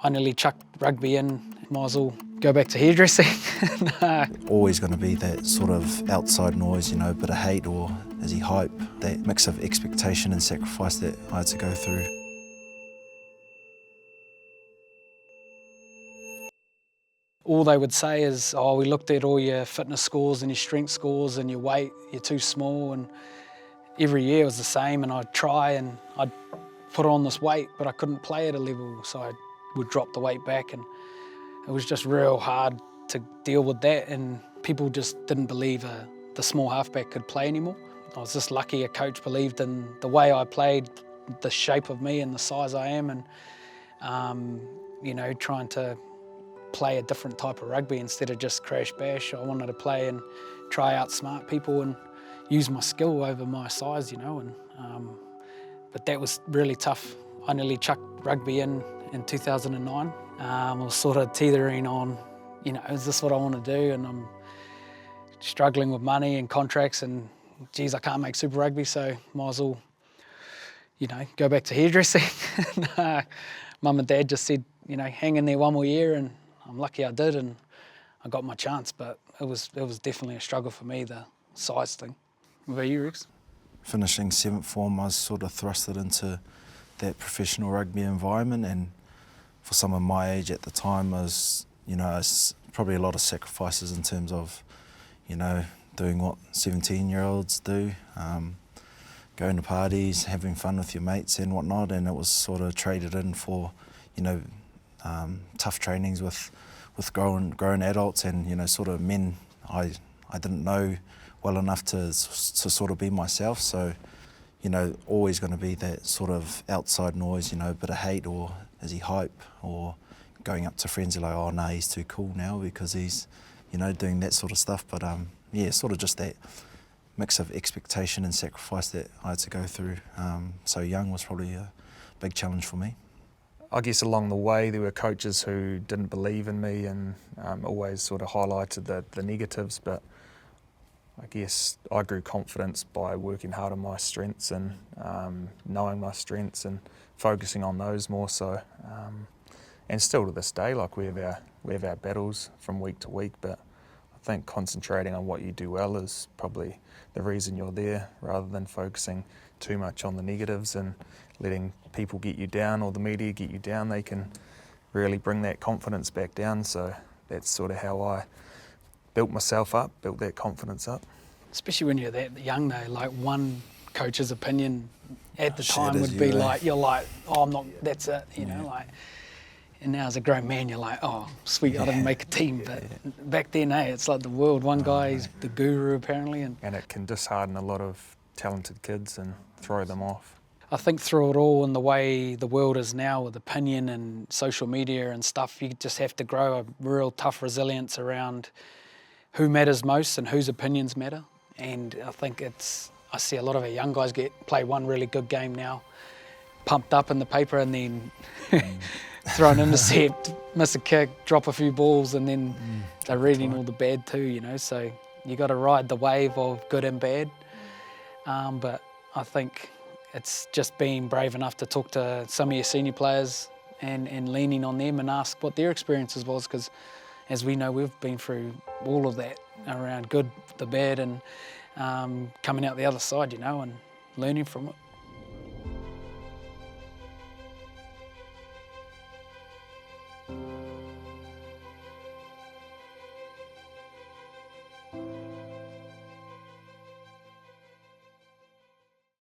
I nearly chucked rugby in, might as well go back to hairdressing. Nah. Always going to be that sort of outside noise, you know, a bit of hate or is he hype, that mix of expectation and sacrifice that I had to go through. All they would say is, oh, we looked at all your fitness scores and your strength scores and your weight, you're too small, and every year was the same, and I'd try and I'd put on this weight, but I couldn't play at a level, so I would drop the weight back, and it was just real hard to deal with that, and people just didn't believe the small halfback could play anymore. I was just lucky a coach believed in the way I played, the shape of me and the size I am, and you know, trying to play a different type of rugby instead of just crash bash. I wanted to play and try outsmart people and use my skill over my size, you know. But that was really tough. I nearly chucked rugby in 2009. I was sort of teetering on, you know, is this what I want to do? And I'm struggling with money and contracts, and geez, I can't make Super Rugby, so might as well, you know, go back to hairdressing. Mum and Dad just said, you know, hang in there one more year, and I'm lucky I did, and I got my chance. But it was definitely a struggle for me, the size thing. What about you, Rex? Finishing 7th form, I was sort of thrusted into that professional rugby environment, and for someone my age at the time, was, you know, it's probably a lot of sacrifices in terms of, you know, doing what 17-year-olds do, going to parties, having fun with your mates and whatnot, and it was sort of traded in for, you know, tough trainings with grown adults and, you know, sort of men I didn't know well enough to sort of be myself. So, you know, always going to be that sort of outside noise, you know, a bit of hate, or is he hype, or going up to friends who are like, oh no, he's too cool now because he's, you know, doing that sort of stuff. But yeah, sort of just that mix of expectation and sacrifice that I had to go through so young was probably a big challenge for me. I guess along the way there were coaches who didn't believe in me and always sort of highlighted the negatives, but I guess I grew confidence by working hard on my strengths and knowing my strengths and focusing on those more so. And still to this day, like we have our battles from week to week, but I think concentrating on what you do well is probably the reason you're there, rather than focusing too much on the negatives and letting people get you down or the media get you down. They can really bring that confidence back down. So that's sort of how I built myself up, built that confidence up. Especially when you're that young though, like one coach's opinion at the time Shatters would be you, like, you're like, oh, I'm not, that's it, you know, like. And now as a grown man, you're like, oh, sweet, I didn't make a team. But back then, it's like the world. One guy, he's the guru apparently. And it can dishearten a lot of talented kids and throw them off. I think through it all and the way the world is now with opinion and social media and stuff, you just have to grow a real tough resilience around who matters most and whose opinions matter. And I think I see a lot of our young guys play one really good game now, pumped up in the paper, and then throw an intercept, miss a kick, drop a few balls, and then they're reading all the bad too, you know. So you got to ride the wave of good and bad. But I think it's just being brave enough to talk to some of your senior players and leaning on them and ask what their experiences was, because as we know, we've been through all of that around good, the bad, and coming out the other side, you know, and learning from it.